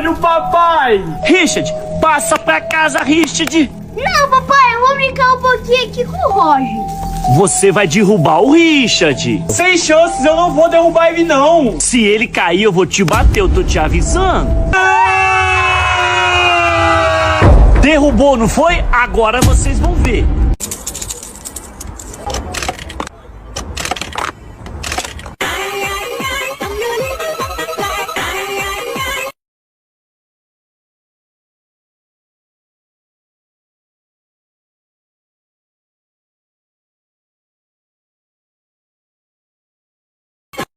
Olha o papai! Richard, passa pra casa, Richard. Não, papai, eu vou brincar um pouquinho aqui com o Roger. Você vai derrubar o Richard. Sem chances, eu não vou derrubar ele não! Se ele cair, eu vou te bater, eu tô te avisando. Derrubou, não foi? Agora vocês vão ver.